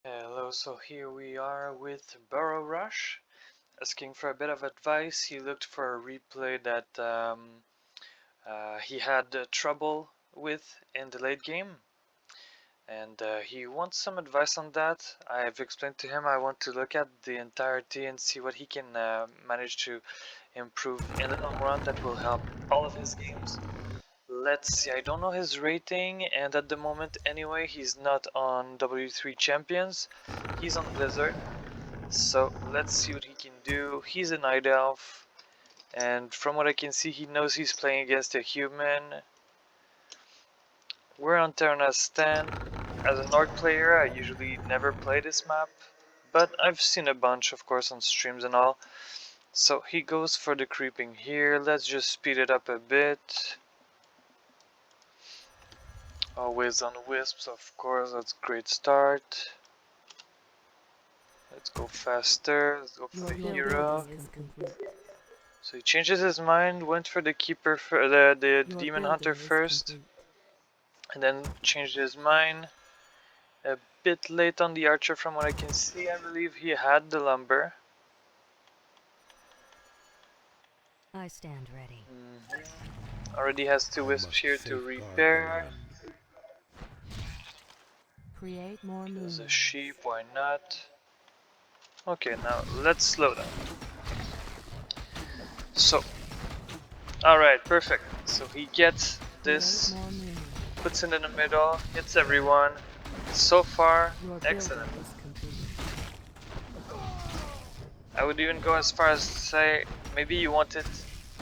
Hello, so here we are with BurrowRush, asking for a bit of advice. He looked for a replay that he had trouble with in the late game, and he wants some advice on that. I've explained to him I want to look at the entirety and see what he can manage to improve in the long run that will help all of his games. Let's see, I don't know his rating, and at the moment anyway, he's not on W3 Champions, he's on Blizzard. So let's see what he can do. He's a Night Elf, and from what I can see, he knows he's playing against a human. We're on Terra's 10. As a Nord player, I usually never play this map, but I've seen a bunch, of course, on streams and all. So he goes for the creeping here. Let's just speed it up a bit. Always on wisps, of course, that's a great start. Let's go faster, let's go for the hero. So he changes his mind, went for the keeper, the demon hunter first, and then changed his mind. A bit late on the archer from what I can see. I believe he had the lumber. I stand ready. Already has 2 wisps here to repair. Create more There's a sheep, why not? Okay, now let's slow down. So, alright, perfect. So he gets this, puts it in the middle, hits everyone. So far, excellent. I would even go as far as to say maybe you want it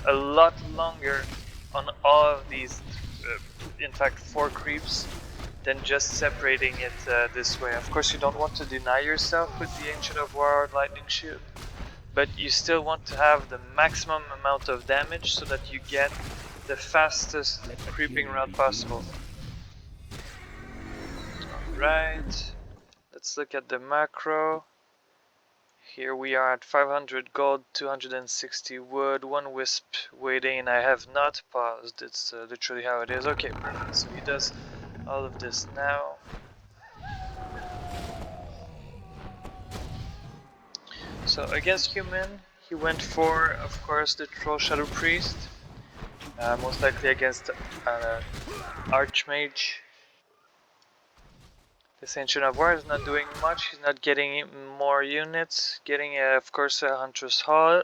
a lot longer on all of these, in fact 4 creeps, than just separating it this way. Of course you don't want to deny yourself with the Ancient of War or Lightning Shield, but you still want to have the maximum amount of damage so that you get the fastest creeping route possible. Alright, let's look at the macro. Here we are at 500 gold, 260 wood, 1 wisp waiting, and I have not paused. It's literally how it is. Okay, perfect. So he does all of this now. So against human, he went for, of course, the Troll Shadow Priest. Most likely against Archmage. This Ancient of War is not doing much, he's not getting more units, getting of course a Hunter's Hall,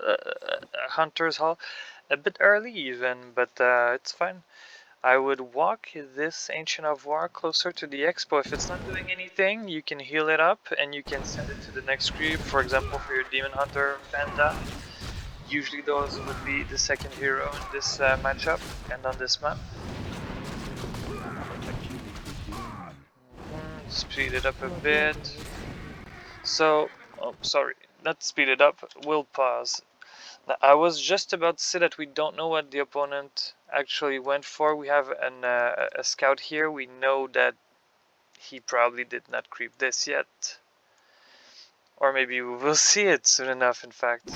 a bit early even, but it's fine. I would walk this Ancient of War closer to the Expo. If it's not doing anything, you can heal it up and you can send it to the next creep, for example for your Demon Hunter Panda. Usually those would be the second hero in this matchup and on this map. Speed it up a bit. So, oh sorry, not speed it up, we'll pause. Now, I was just about to say that we don't know what the opponent actually went for. We have a scout here, we know that he probably did not creep this yet. Or maybe we will see it soon enough, in fact.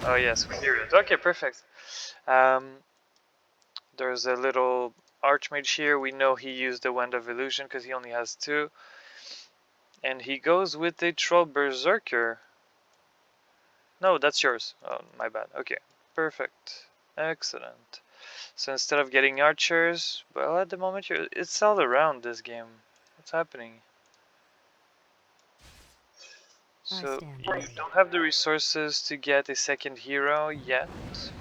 Oh yes, we hear it. Okay, perfect. There's a little Archmage here, we know he used the Wand of Illusion because he only has 2. And he goes with a Troll Berserker. No, that's yours. Oh, my bad. Okay, perfect. Excellent. So instead of getting archers, well, at the moment it's all around this game. What's happening? So you don't have the resources to get a second hero yet. It's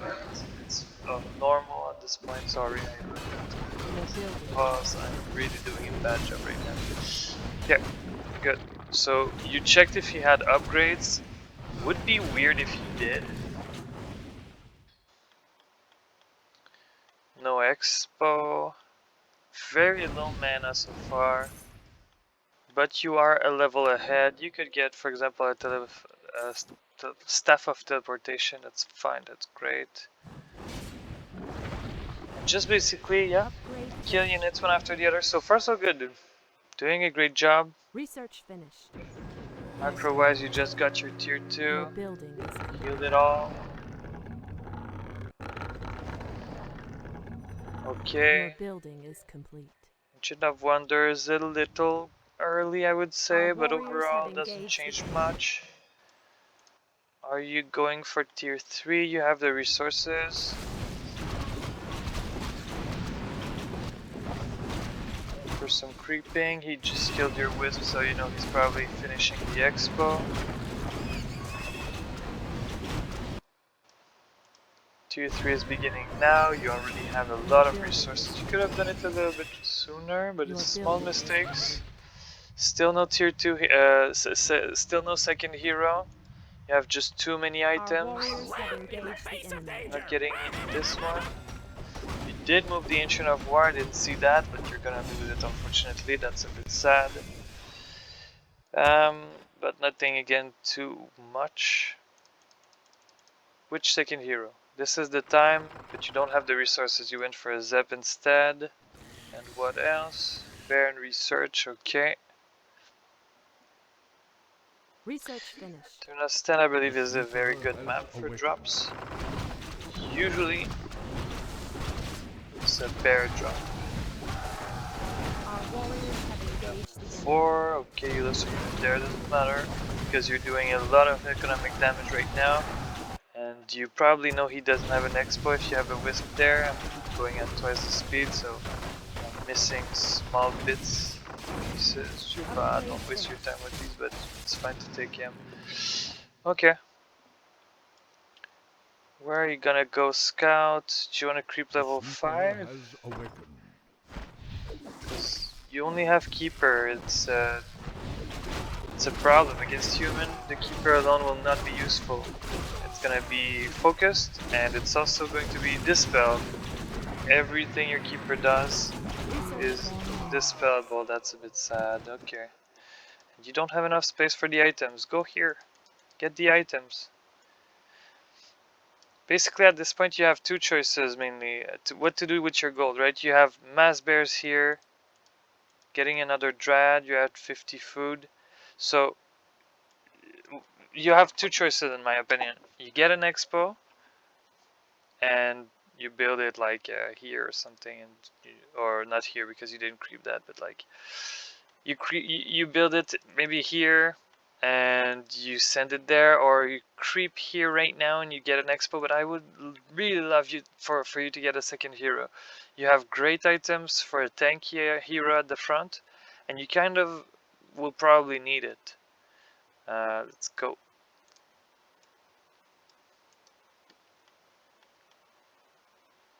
normal at this point. Sorry, pause. I'm really doing a bad job right now. Yeah, good. So you checked if he had upgrades. Would be weird if he did. No expo. Very low mana so far. But you are a level ahead. You could get, for example, a Staff of Teleportation. That's fine, that's great. Just basically, yeah, kill units one after the other. So far so good, dude. Doing a great job. Research finished. Macro wise, you just got your tier 2. Healed it all. Okay. Your building is complete. Ancient of Wonder is a little early, I would say, Our but warriors have overall doesn't engaged change the enemy. much. Are you going for tier 3? You have the resources. For some creeping, he just killed your wisp, so you know he's probably finishing the expo. Tier 3 is beginning now. You already have a lot of resources. You could have done it a little bit sooner, but it's small mistakes. Still no tier 2, still no second hero. You have just too many Our items. warriors have engaged the enemy. Not getting this one. You did move the Ancient of War, I didn't see that, but you're gonna lose it unfortunately, that's a bit sad. But nothing again too much. Which second hero? This is the time, but you don't have the resources, you went for a Zep instead. And what else? Baron Research, okay. Research finished. Turnastan, I believe, is a very good map for drops. Usually, it's a bear drop. Our warriors have engaged the enemy. 4, okay, you listen there, doesn't matter, because you're doing a lot of economic damage right now. And you probably know he doesn't have an expo if you have a wisp there. I'm going at twice the speed, so I'm missing small bits. Pieces. Too bad, don't waste your time with these, but it's fine to take him. Okay. Where are you gonna go scout? Do you wanna creep level 5? Because you only have Keeper, it's a problem against human. The Keeper alone will not be useful. It's gonna be focused, and it's also going to be dispelled. Everything your Keeper does is dispellable. That's a bit sad. Okay. You don't have enough space for the items. Go here. Get the items. Basically at this point you have two choices mainly. What to do with your gold, right? You have mass bears here. Getting another Dread. You have 50 food. So you have two choices in my opinion. You get an expo and you build it like here or something, and or not here because you didn't creep that, but like you build it maybe here and you send it there, or you creep here right now and you get an expo. But I would really love you for you to get a second hero. You have great items for a tanky hero at the front, and you kind of will probably need it. Let's go.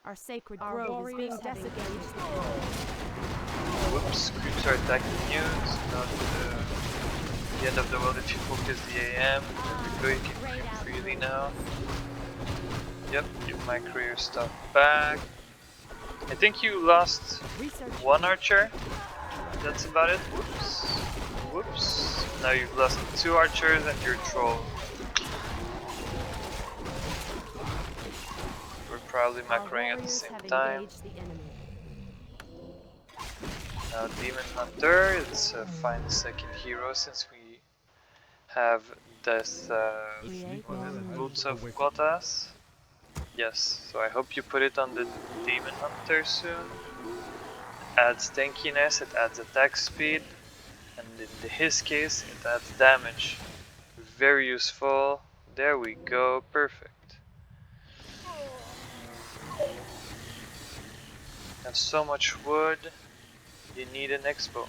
Our sacred grove is being desecrated. Whoops, creeps are attacking you. It's not the end of the world if you focus the AM. There we go, you can creep freely now. Yep, give my career stuff back. I think you lost one archer. That's about it. Whoops. Whoops. Now you've lost 2 archers and your troll. We're probably macroing at the same time. Now Demon Hunter, it's a fine second hero since we have this Boots of Gotas. Yes, so I hope you put it on the Demon Hunter soon. It adds tankiness, it adds attack speed, and in his case it adds damage. Very useful. There we go, perfect. Have so much wood. You need an expo.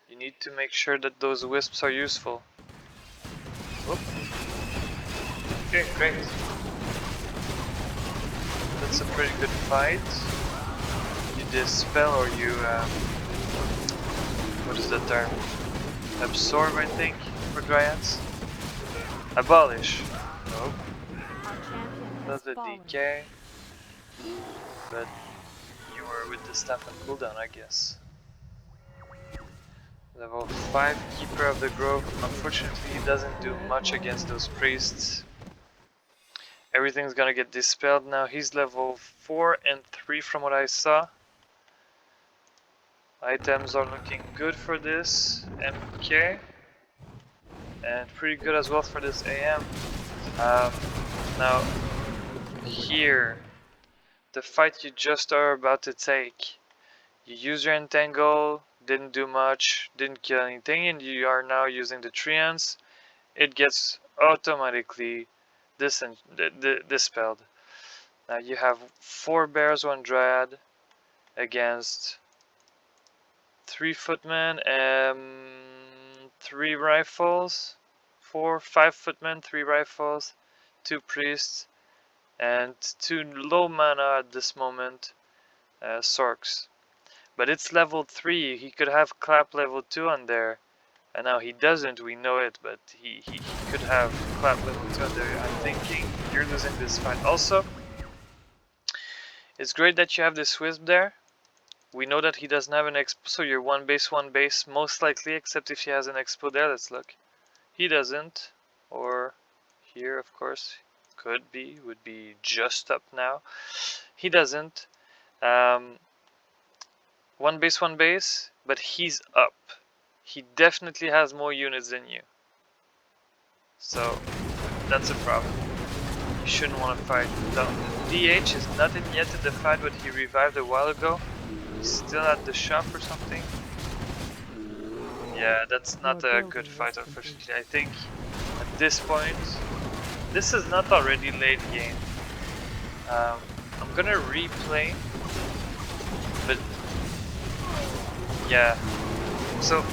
You need to make sure that those wisps are useful. Whoop. Okay, great. That's a pretty good fight. You dispel, or you what is the term? Absorb, I think, for Dryads. Abolish. Nope. Does the decay. But you were with the staff on cooldown, I guess. Level 5 Keeper of the Grove. Unfortunately, he doesn't do much against those priests. Everything's gonna get dispelled now. He's level 4 and 3 from what I saw. Items are looking good for this MK. And pretty good as well for this AM. Now, here, the fight you just are about to take. You use your Entangle, didn't do much, didn't kill anything, and you are now using the treants, it gets automatically dispelled. Now you have 4 bears, 1 dryad against 3 footmen and 3 rifles, 5 footmen, 3 rifles, 2 priests, and 2 low mana at this moment sorks. But it's level 3, he could have clap level 2 on there. And now he doesn't, we know it, but he could have clap level 2 on there. I'm thinking you're losing this fight. Also, it's great that you have this wisp there. We know that he doesn't have an expo, so you're 1 base, most likely, except if he has an expo there. Let's look. He doesn't. Or here, of course, could be, would be just up now. He doesn't. 1 base, but he's up. He definitely has more units than you. So, that's a problem. You shouldn't want to fight. The DH is not in yet in the fight, but he revived a while ago. He's still at the shop or something. Yeah, that's not a good fight, unfortunately. I think at this point, this is not already late game. I'm gonna replay, but yeah. So,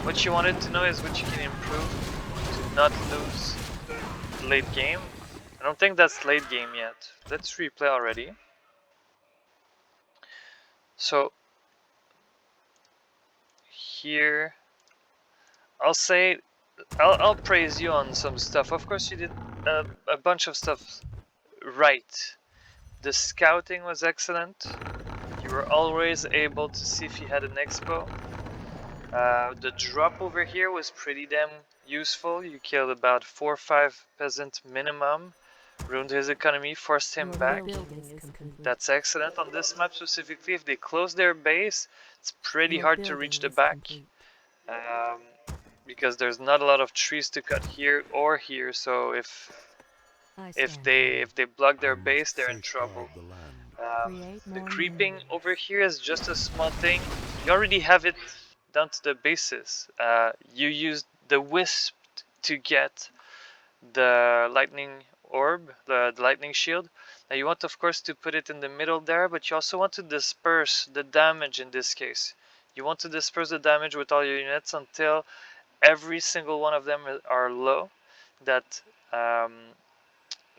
what you wanted to know is what you can improve to not lose late game. I don't think that's late game yet. Let's replay already. So, here, I'll say, I'll praise you on some stuff. Of course, you did a bunch of stuff right. The scouting was excellent. You were always able to see if he had an expo. The drop over here was pretty damn useful. You killed about 4 or 5 peasant minimum, ruined his economy, forced him back. That's excellent. On this map specifically, if they close their base, it's pretty hard to reach the back. Because there's not a lot of trees to cut here or here, so if they block their base, they're in trouble. The creeping over here is just a small thing. You already have it down to the basis. You used the wisp to get the lightning orb, the lightning shield. Now you want, of course, to put it in the middle there, but you also want to disperse the damage in this case. You want to disperse the damage with all your units until every single one of them are low. That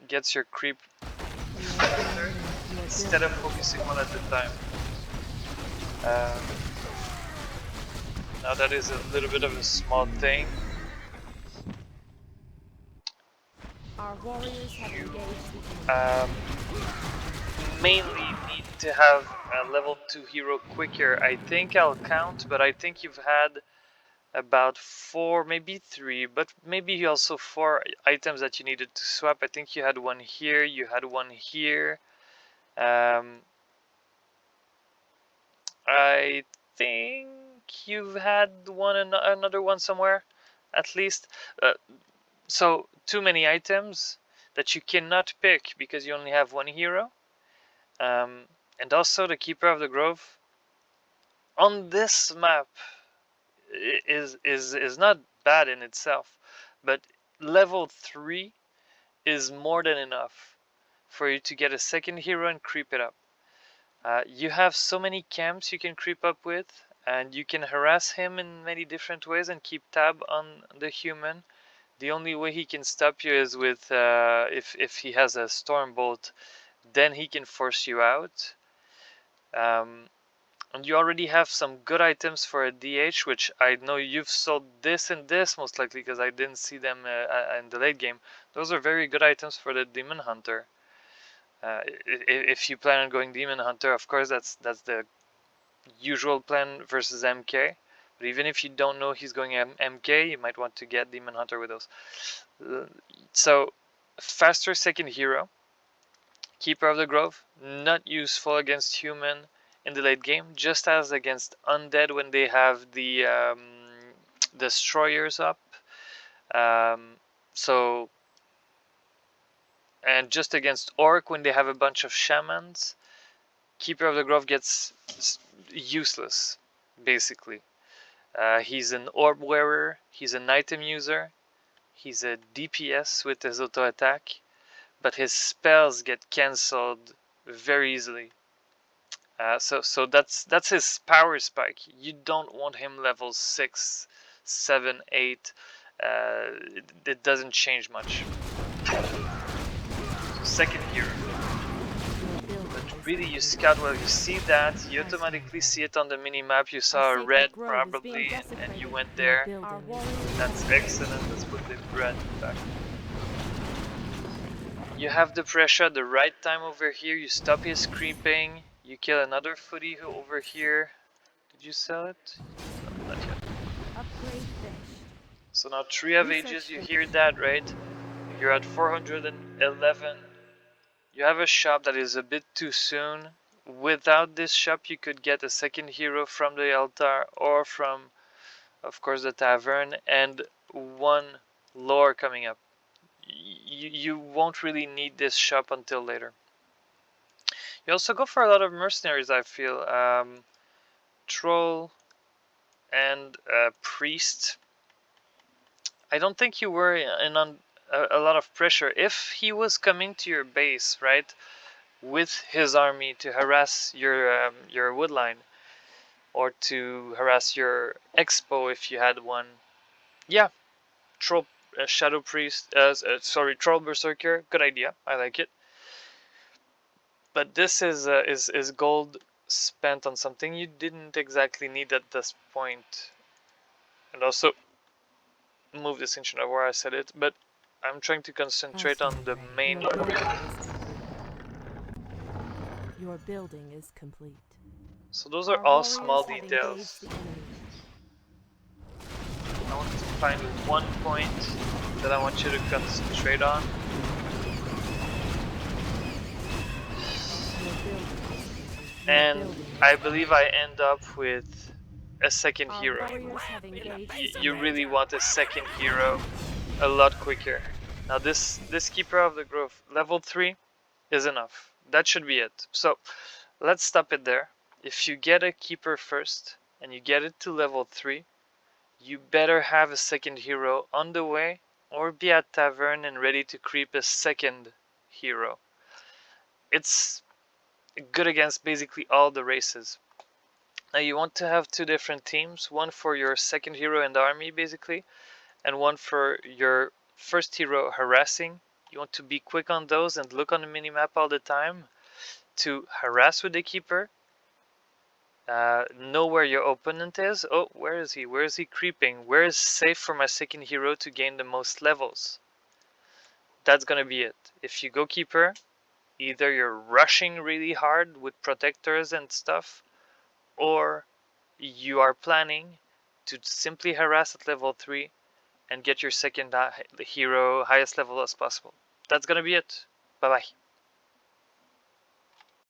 gets your creep faster instead of focusing one at a time. Now that is a little bit of a small thing. Our warriors have Mainly need to have a level 2 hero quicker. I think I'll count, but I think you've had about 4, maybe 3, but maybe also 4 items that you needed to swap. I think you had one here, you had one here. I think you've had another one somewhere, at least. So too many items that you cannot pick because you only have one hero. And also the Keeper of the Grove on this map is not bad in itself, but level 3 is more than enough for you to get a second hero and creep it up. You have so many camps you can creep up with, and you can harass him in many different ways and keep tab on the human. The only way he can stop you is with if he has a Stormbolt, then he can force you out. And you already have some good items for a DH, which I know you've sold this and this most likely because I didn't see them in the late game. Those are very good items for the Demon Hunter. If you plan on going Demon Hunter, of course that's the usual plan versus MK. But even if you don't know he's going MK, you might want to get Demon Hunter with those. So, faster second hero. Keeper of the Grove, not useful against human in the late game, just as against undead when they have the destroyers up. And just against orc when they have a bunch of shamans. Keeper of the Grove gets useless basically. He's an orb wearer, he's an item user, he's a DPS with his auto attack, but his spells get cancelled very easily. So that's his power spike. You don't want him level 6, 7, 8. It doesn't change much. So second hero. But really, you scout well, you see that, you automatically see it on the mini-map. You saw a red probably, and you went there. That's excellent. Let's put the red back. You have the pressure at the right time over here. You stop his creeping. You kill another footy over here. Did you sell it? No, not yet. So now 3 of ages, you hear that, right? You're at 411. You have a shop that is a bit too soon. Without this shop, you could get a second hero from the altar or from, of course, the tavern, and 1 lore coming up. You won't really need this shop until later. You also go for a lot of mercenaries, I feel. Troll and priest. I don't think you were in on a lot of pressure. If he was coming to your base, right, with his army to harass your woodline, or to harass your expo if you had one, yeah, troll, shadow priest, troll berserker, good idea. I like it. But this is gold spent on something you didn't exactly need at this point. And also, move this inch of where I said it, but I'm trying to concentrate on the main. Your building is complete. So those are all small details. I want to find one point that I want you to concentrate on. And I believe I end up with a second hero. You really want a second hero a lot quicker. Now this Keeper of the Grove, level 3 is enough. That should be it. So let's stop it there. If you get a Keeper first and you get it to level 3, you better have a second hero on the way or be at tavern and ready to creep a second hero. It's good against basically all the races. Now you want to have 2 different teams, one for your second hero in the army basically, and one for your first hero harassing. You want to be quick on those and look on the minimap all the time to harass with the Keeper. Know where your opponent is. Oh, where is he? Where is he creeping? Where is safe for my second hero to gain the most levels? That's gonna be it. If you go Keeper, either you're rushing really hard with protectors and stuff, or you are planning to simply harass at level 3 and get your second hero highest level as possible. That's gonna be it. Bye bye.